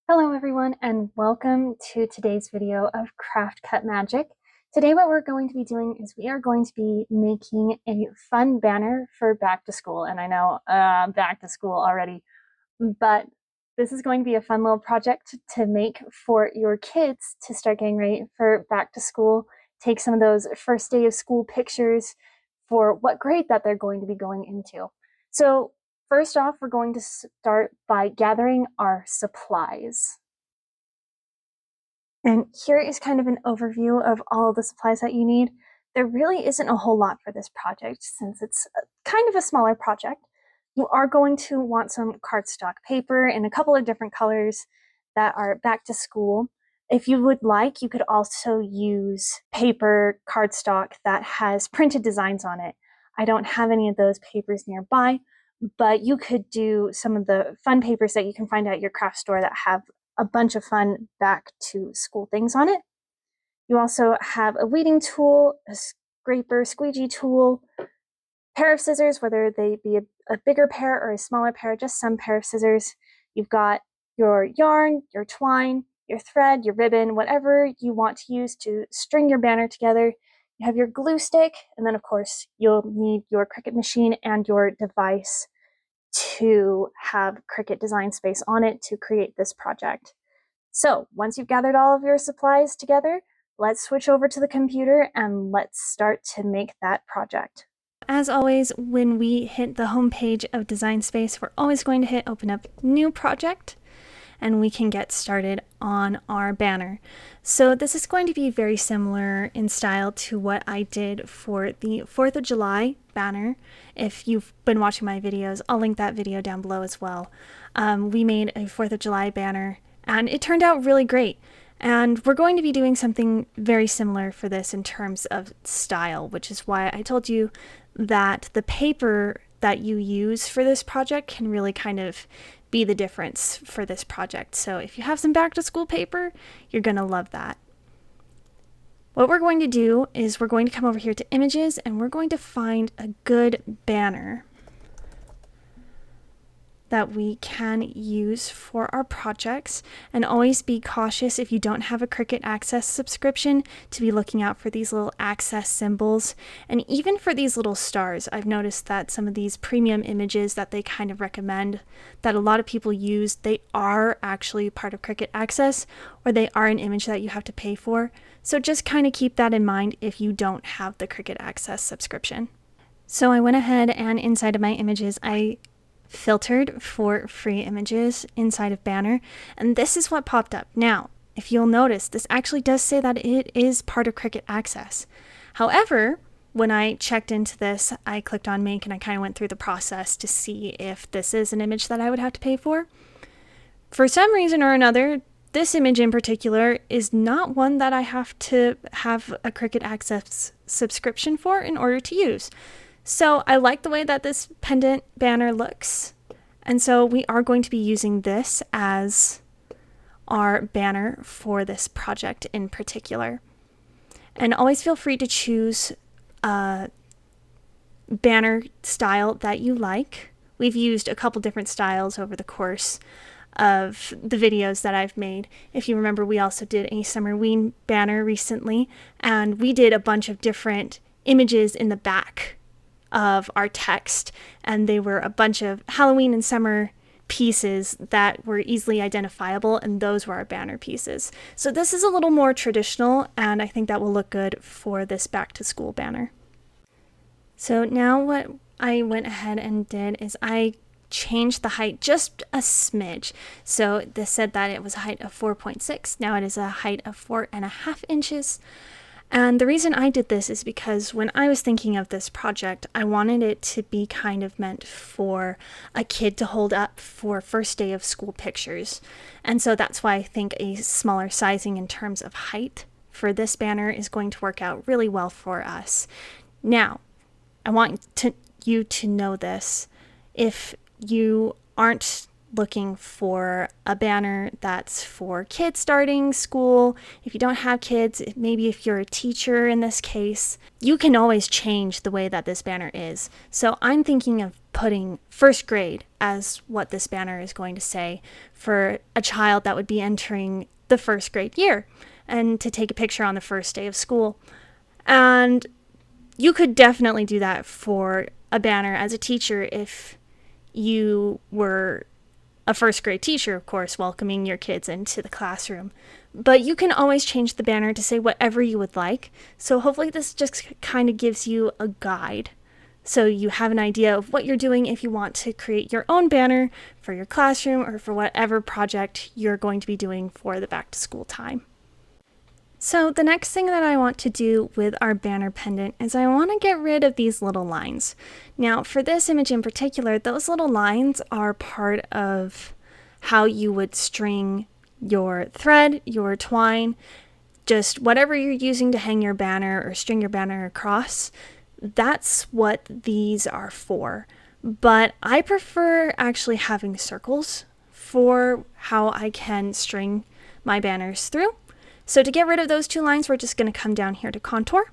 Hello everyone and welcome to today's video of Craft Cut Magic. Today what we're going to be doing is we are going to be making a fun banner for back to school. And I know back to school already, but this is going to be a fun little project to make for your kids to start getting ready for back to school. Take some of those first day of school pictures for what grade that they're going to be going into. So first off, we're going to start by gathering our supplies. And here is kind of an overview of all of the supplies that you need. There really isn't a whole lot for this project since it's kind of a smaller project. You are going to want some cardstock paper in a couple of different colors that are back to school. If you would like, you could also use paper cardstock that has printed designs on it. I don't have any of those papers nearby, but you could do some of the fun papers that you can find at your craft store that have a bunch of fun back to school things on it. You also have a weeding tool, a scraper, squeegee tool, pair of scissors, whether they be a bigger pair or a smaller pair, just some pair of scissors. You've got your yarn, your twine, your thread, your ribbon, whatever you want to use to string your banner together. You have your glue stick, and then of course you'll need your Cricut machine and your device to have Cricut Design Space on it to create this project. So once you've gathered all of your supplies together, let's switch over to the computer and let's start to make that project. As always, when we hit the home page of Design Space, we're always going to hit open up new project and we can get started on our banner. So this is going to be very similar in style to what I did for the 4th of July banner. If you've been watching my videos, I'll link that video down below as well. We made a 4th of July banner and it turned out really great. And we're going to be doing something very similar for this in terms of style, which is why I told you that the paper that you use for this project can really kind of be the difference for this project. So if you have some back to school paper, you're going to love that. What we're going to do is we're going to come over here to images and we're going to find a good banner that we can use for our projects, and always be cautious if you don't have a Cricut Access subscription to be looking out for these little access symbols. And even for these little stars, I've noticed that some of these premium images that they kind of recommend that a lot of people use, they are actually part of Cricut Access, or they are an image that you have to pay for. So just kind of keep that in mind if you don't have the Cricut Access subscription. So I went ahead and inside of my images, I filtered for free images inside of banner, and this is what popped up. Now, if you'll notice, this actually does say that it is part of Cricut Access. However, when I checked into this, I clicked on make and I kind of went through the process to see if this is an image that I would have to pay for. For some reason or another, this image in particular is not one that I have to have a Cricut Access subscription for in order to use. So I like the way that this pendant banner looks, and so we are going to be using this as our banner for this project in particular. And always feel free to choose a banner style that you like. We've used a couple different styles over the course of the videos that I've made. If you remember, we also did a Summerween banner recently, and we did a bunch of different images in the back of our text, and they were a bunch of Halloween and summer pieces that were easily identifiable, and those were our banner pieces. So this is a little more traditional, and I think that will look good for this back to school banner. So now what I went ahead and did is I changed the height just a smidge. So this said that it was a height of 4.6. Now it is a height of 4.5 inches. And the reason I did this is because when I was thinking of this project, I wanted it to be kind of meant for a kid to hold up for first day of school pictures. And so that's why I think a smaller sizing in terms of height for this banner is going to work out really well for us. Now, I want you to know this. If you aren't looking for a banner that's for kids starting school, if you don't have kids, maybe if you're a teacher in this case, you can always change the way that this banner is. So I'm thinking of putting first grade as what this banner is going to say for a child that would be entering the first grade year and to take a picture on the first day of school. And you could definitely do that for a banner as a teacher if you were a first grade teacher, of course, welcoming your kids into the classroom. But you can always change the banner to say whatever you would like. So hopefully this just kind of gives you a guide, so you have an idea of what you're doing if you want to create your own banner for your classroom or for whatever project you're going to be doing for the back to school time. So the next thing that I want to do with our banner pendant is I want to get rid of these little lines. Now for this image in particular, those little lines are part of how you would string your thread, your twine, just whatever you're using to hang your banner or string your banner across. That's what these are for. But I prefer actually having circles for how I can string my banners through. So to get rid of those two lines, we're just going to come down here to contour.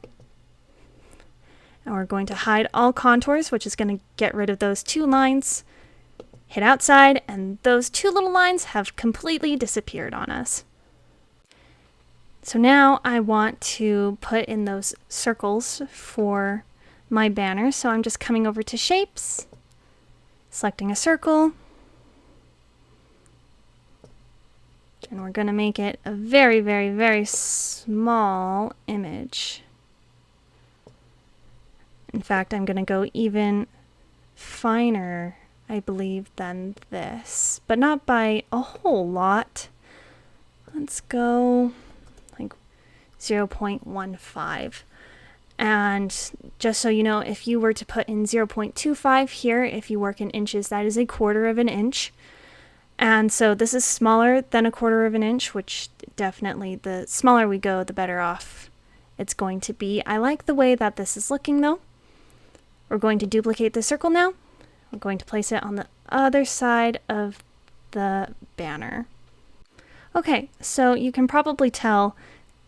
And we're going to hide all contours, which is going to get rid of those two lines. Hit outside, and those two little lines have completely disappeared on us. So now I want to put in those circles for my banner. So I'm just coming over to shapes, selecting a circle. And we're going to make it a very, very, very small image. In fact, I'm going to go even finer, I believe, than this, but not by a whole lot. Let's go like 0.15. And just so you know, if you were to put in 0.25 here, if you work in inches, that is 1/4 of an inch. And so this is smaller than 1/4 of an inch, which definitely the smaller we go, the better off it's going to be. I like the way that this is looking though. We're going to duplicate the circle now. We're going to place it on the other side of the banner. Okay, so you can probably tell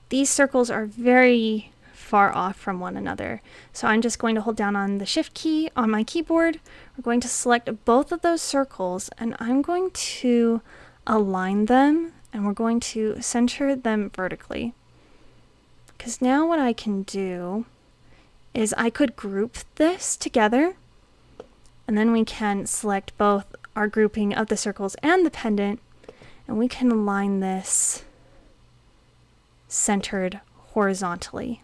these circles are very far off from one another. So I'm just going to hold down on the Shift key on my keyboard. We're going to select both of those circles and I'm going to align them and we're going to center them vertically. Because now what I can do is I could group this together and then we can select both our grouping of the circles and the pendant and we can align this centered horizontally.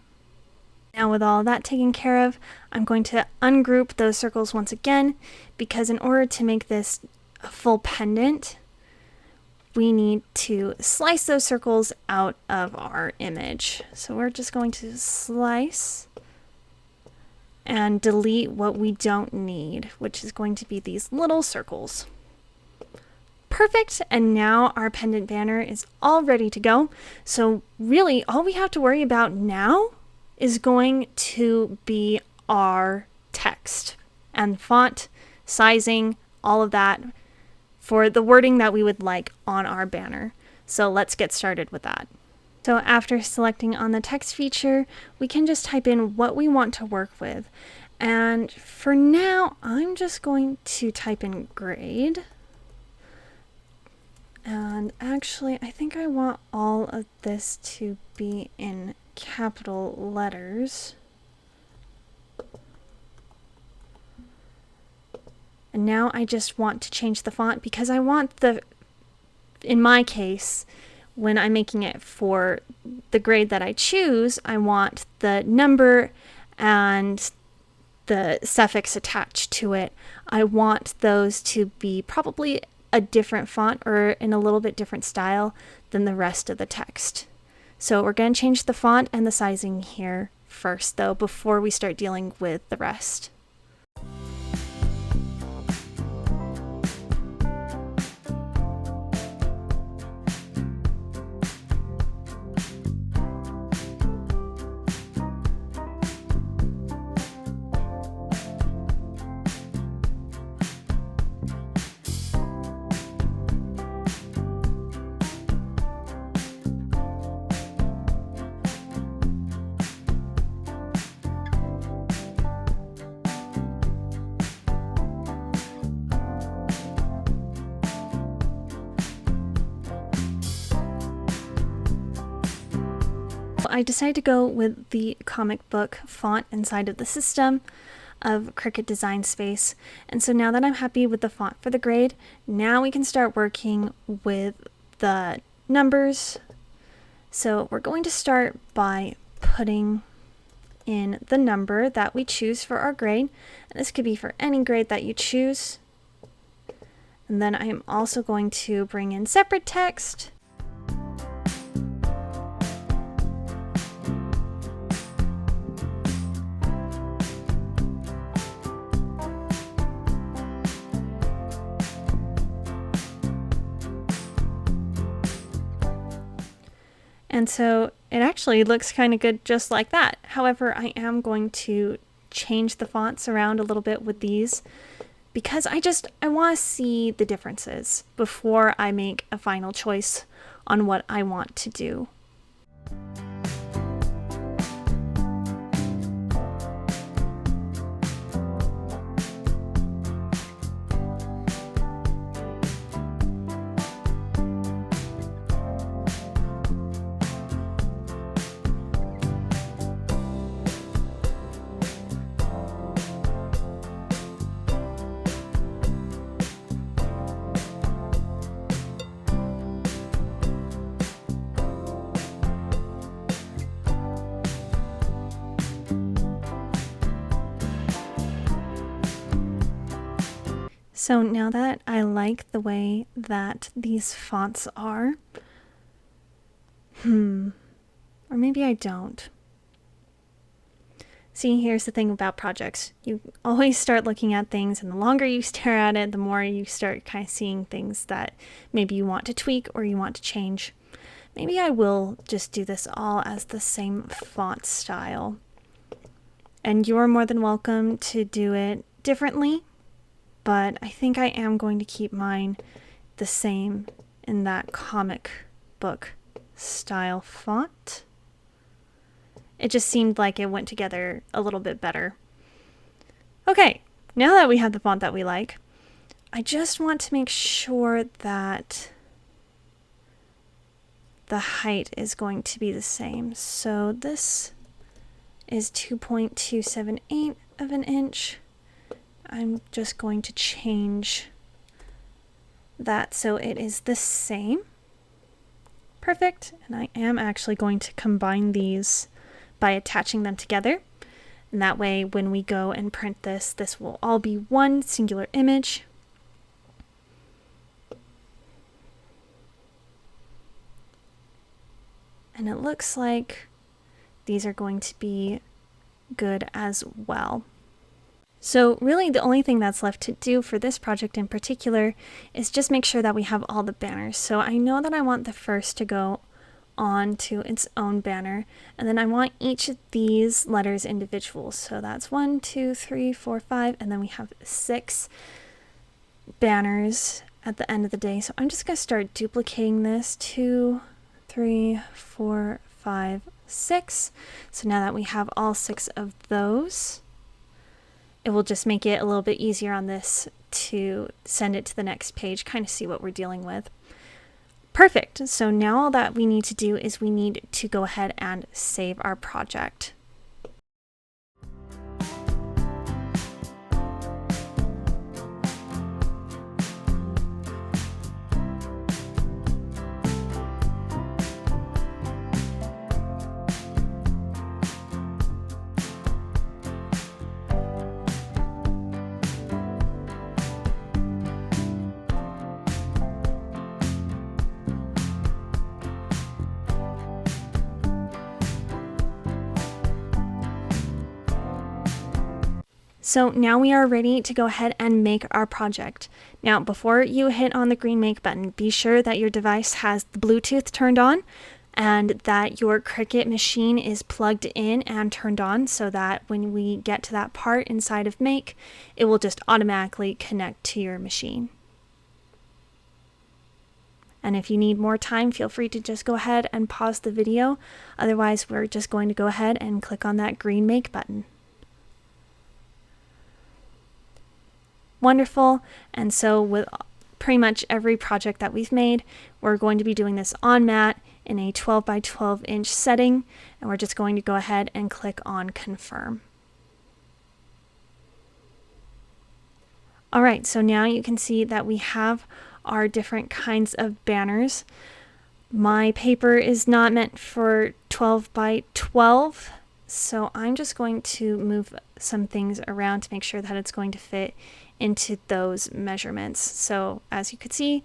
Now with all that taken care of, I'm going to ungroup those circles once again because in order to make this a full pendant, we need to slice those circles out of our image. So we're just going to slice and delete what we don't need, which is going to be these little circles. Perfect, and now our pendant banner is all ready to go. So really all we have to worry about now is going to be our text and font, sizing, all of that for the wording that we would like on our banner. So let's get started with that. So after selecting on the text feature, we can just type in what we want to work with. And for now, I'm just going to type in grade. And actually, I think I want all of this to be in capital letters. And now I just want to change the font because I want in my case, when I'm making it for the grade that I choose, I want the number and the suffix attached to it. I want those to be probably a different font or in a little bit different style than the rest of the text. So we're going to change the font and the sizing here first though, before we start dealing with the rest. I decided to go with the comic book font inside of the system of Cricut Design Space. And so now that I'm happy with the font for the grade, now we can start working with the numbers. So we're going to start by putting in the number that we choose for our grade. And this could be for any grade that you choose. And then I am also going to bring in separate text. And so it actually looks kind of good just like that. However, I am going to change the fonts around a little bit with these because I want to see the differences before I make a final choice on what I want to do. So now that I like the way that these fonts are, or maybe I don't. See, here's the thing about projects. You always start looking at things, and the longer you stare at it, the more you start kind of seeing things that maybe you want to tweak or you want to change. Maybe I will just do this all as the same font style. And you're more than welcome to do it differently. But I think I am going to keep mine the same in that comic book style font. It just seemed like it went together a little bit better. Okay, now that we have the font that we like, I just want to make sure that the height is going to be the same. So this is 2.278 of an inch. I'm just going to change that so it is the same. Perfect. And I am actually going to combine these by attaching them together. And that way, when we go and print this, this will all be one singular image. And it looks like these are going to be good as well. So really the only thing that's left to do for this project in particular is just make sure that we have all the banners. So I know that I want the first to go on to its own banner, and then I want each of these letters individual. So that's 1, 2, 3, 4, 5, and then we have 6 banners at the end of the day. So I'm just going to start duplicating this. 2, 3, 4, 5, 6. So now that we have all 6 of those, it will just make it a little bit easier on this to send it to the next page, kind of see what we're dealing with. Perfect. So now all that we need to do is we need to go ahead and save our project. So now we are ready to go ahead and make our project. Now, before you hit on the green make button, be sure that your device has the Bluetooth turned on and that your Cricut machine is plugged in and turned on so that when we get to that part inside of make, it will just automatically connect to your machine. And if you need more time, feel free to just go ahead and pause the video. Otherwise, we're just going to go ahead and click on that green make button. Wonderful. And so with pretty much every project that we've made, we're going to be doing this on mat in a 12 by 12 inch setting, and we're just going to go ahead and click on confirm. All right, so now you can see that we have our different kinds of banners. My paper is not meant for 12 by 12, so I'm just going to move some things around to make sure that it's going to fit into those measurements. So as you can see,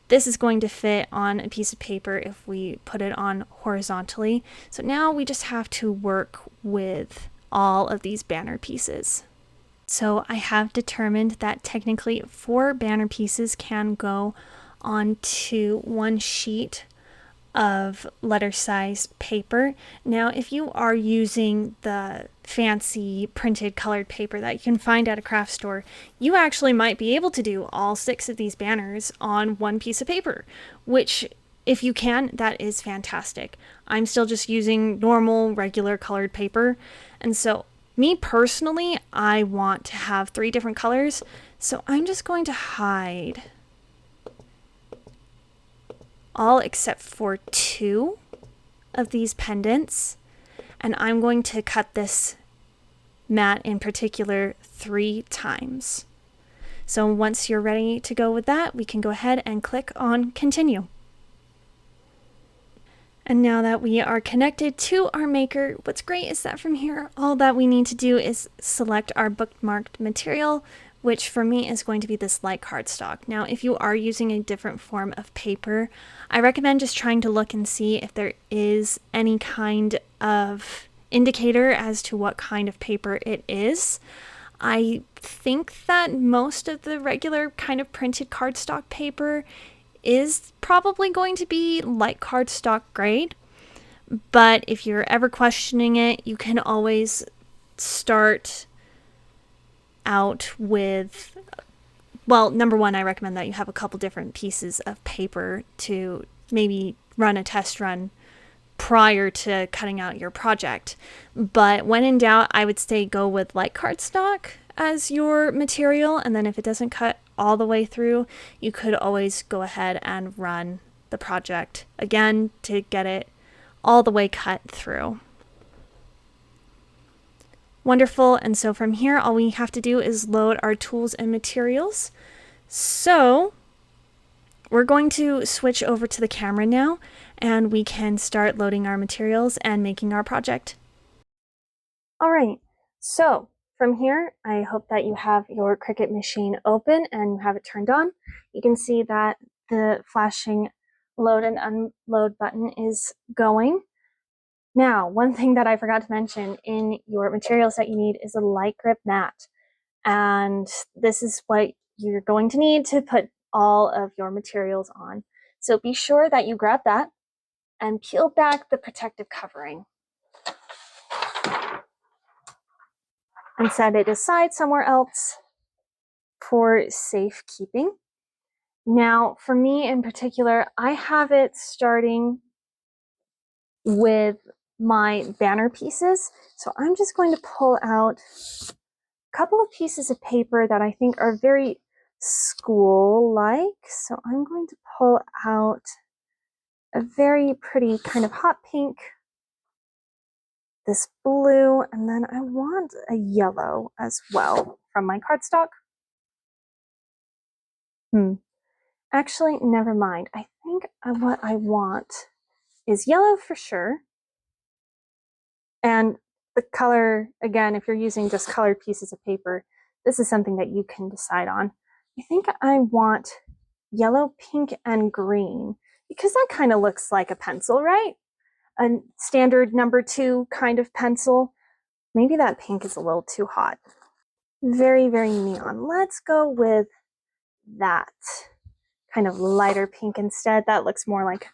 this is going to fit on a piece of paper if we put it on horizontally. So now we just have to work with all of these banner pieces. So I have determined that technically 4 banner pieces can go onto one sheet of letter size paper. Now, if you are using the fancy printed colored paper that you can find at a craft store, you actually might be able to do all 6 of these banners on one piece of paper, which if you can, that is fantastic. I'm still just using normal, regular colored paper, and so me personally, I want to have 3 different colors, so I'm just going to hide all except for 2 of these pendants, and I'm going to cut this mat in particular 3 times. So once you're ready to go with that, we can go ahead and click on continue. And now that we are connected to our maker, what's great is that from here, all that we need to do is select our bookmarked material, which for me is going to be this light cardstock. Now, if you are using a different form of paper, I recommend just trying to look and see if there is any kind of indicator as to what kind of paper it is. I think that most of the regular kind of printed cardstock paper is probably going to be light cardstock grade, but if you're ever questioning it, you can always start out with, well, number one, I recommend that you have a couple different pieces of paper to maybe run a test run prior to cutting out your project. But when in doubt, I would say go with light cardstock as your material, and then if it doesn't cut all the way through, you could always go ahead and run the project again to get it all the way cut through. Wonderful, and so from here all we have to do is load our tools and materials. So we're going to switch over to the camera now, and we can start loading our materials and making our project. All right, so from here, I hope that you have your Cricut Machine open and you have it turned on. You can see that the flashing load and unload button is going. Now, one thing that I forgot to mention in your materials that you need is a light grip mat. And this is what you're going to need to put all of your materials on. So be sure that you grab that and peel back the protective covering and set it aside somewhere else for safekeeping. Now, for me in particular, I have it starting with my banner pieces. So I'm just going to pull out a couple of pieces of paper that I think are very school-like. So I'm going to pull out a very pretty kind of hot pink, this blue, and then I want a yellow as well from my cardstock. Actually, never mind. I think what I want is yellow for sure. And the color, again, if you're using just colored pieces of paper, this is something that you can decide on. I think I want yellow, pink, and green because that kind of looks like a pencil, right? A standard number 2 kind of pencil. Maybe that pink is a little too hot. Very, very neon. Let's go with that kind of lighter pink instead. That looks more like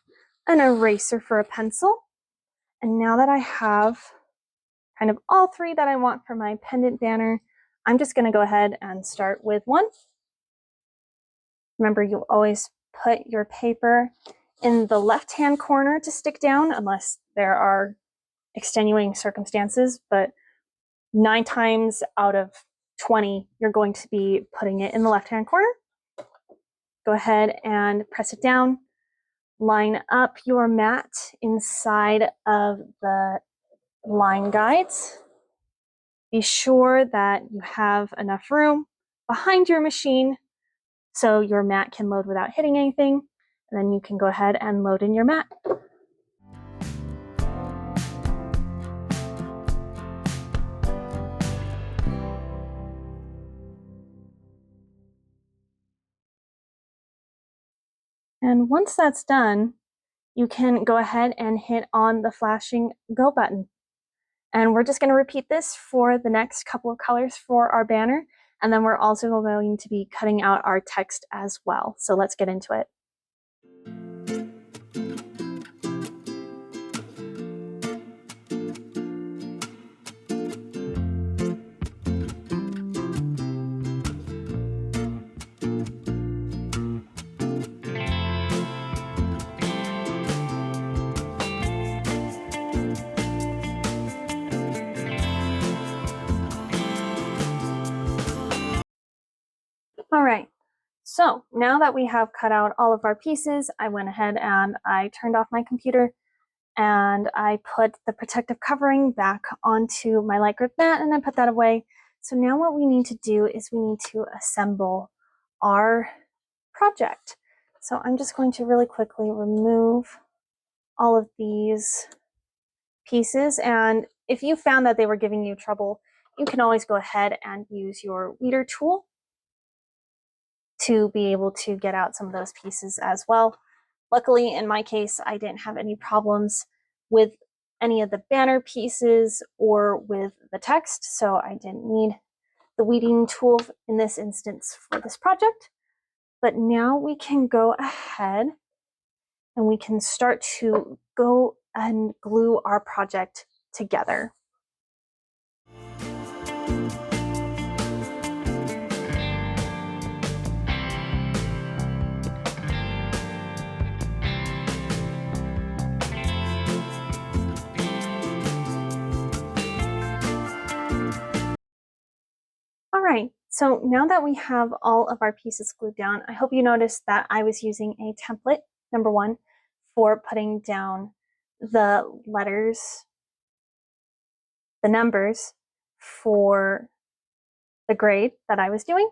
an eraser for a pencil. And now that I have kind of all 3 that I want for my pendant banner, I'm just going to go ahead and start with one. Remember, you always put your paper in the left-hand corner to stick down unless there are extenuating circumstances, but 9 times out of 20, you're going to be putting it in the left-hand corner. Go ahead and press it down, line up your mat inside of the line guides. Be sure that you have enough room behind your machine so your mat can load without hitting anything, and then you can go ahead and load in your mat. And once that's done, you can go ahead and hit on the flashing go button. And we're just going to repeat this for the next couple of colors for our banner. And then we're also going to be cutting out our text as well. So let's get into it. All right, so now that we have cut out all of our pieces, I went ahead and I turned off my computer and I put the protective covering back onto my light grip mat and I put that away. So now what we need to do is we need to assemble our project. So I'm just going to really quickly remove all of these pieces, and if you found that they were giving you trouble, you can always go ahead and use your weeder tool to be able to get out some of those pieces as well. Luckily, in my case, I didn't have any problems with any of the banner pieces or with the text, so I didn't need the weeding tool in this instance for this project. But now we can go ahead and we can start to go and glue our project together. All right, so now that we have all of our pieces glued down, I hope you noticed that I was using a template, number one, for putting down the letters, the numbers for the grade that I was doing.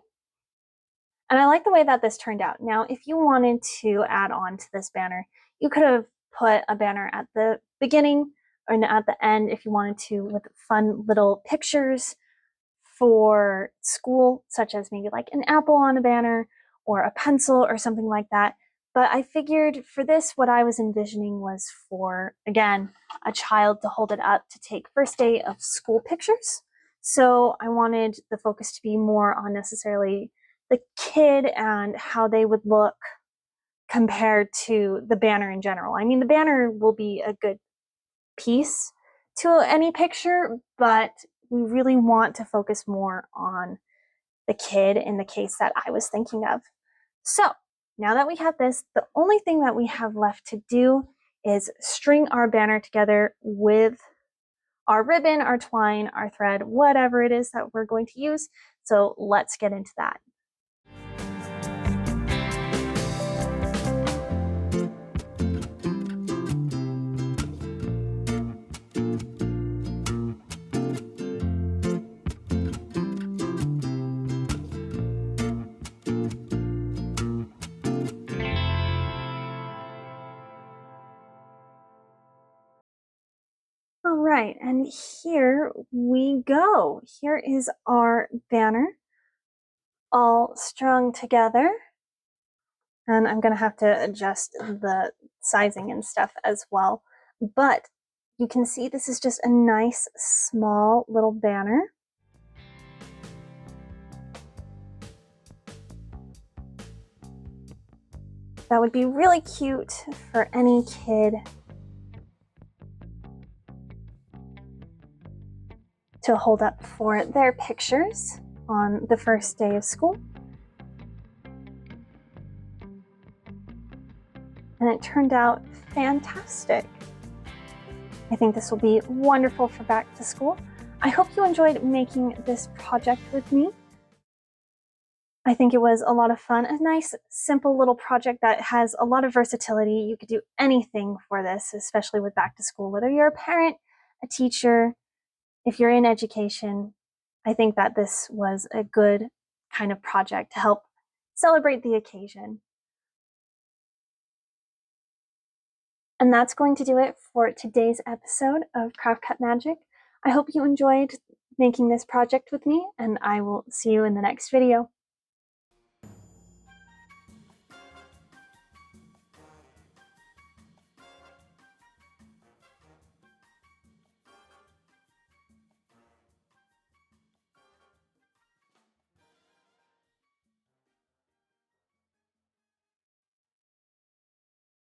And I like the way that this turned out. Now, if you wanted to add on to this banner, you could have put a banner at the beginning or at the end if you wanted to, with fun little pictures for school, such as maybe like an apple on a banner or a pencil or something like that. But I figured for this, what I was envisioning was for, again, a child to hold it up to take first day of school pictures. So I wanted the focus to be more on necessarily the kid and how they would look compared to the banner in general. I mean, the banner will be a good piece to any picture, but we really want to focus more on the kid in the case that I was thinking of. So now that we have this, the only thing that we have left to do is string our banner together with our ribbon, our twine, our thread, whatever it is that we're going to use. So let's get into that. All right, and here we go. Here is our banner all strung together. And I'm gonna have to adjust the sizing and stuff as well. But you can see this is just a nice, small little banner. That would be really cute for any kid to hold up for their pictures on the first day of school. And it turned out fantastic. I think this will be wonderful for back to school. I hope you enjoyed making this project with me. I think it was a lot of fun. A nice, simple little project that has a lot of versatility. You could do anything for this, especially with back to school, whether you're a parent, a teacher, if you're in education. I think that this was a good kind of project to help celebrate the occasion. And that's going to do it for today's episode of Craft Cut Magic. I hope you enjoyed making this project with me, and I will see you in the next video.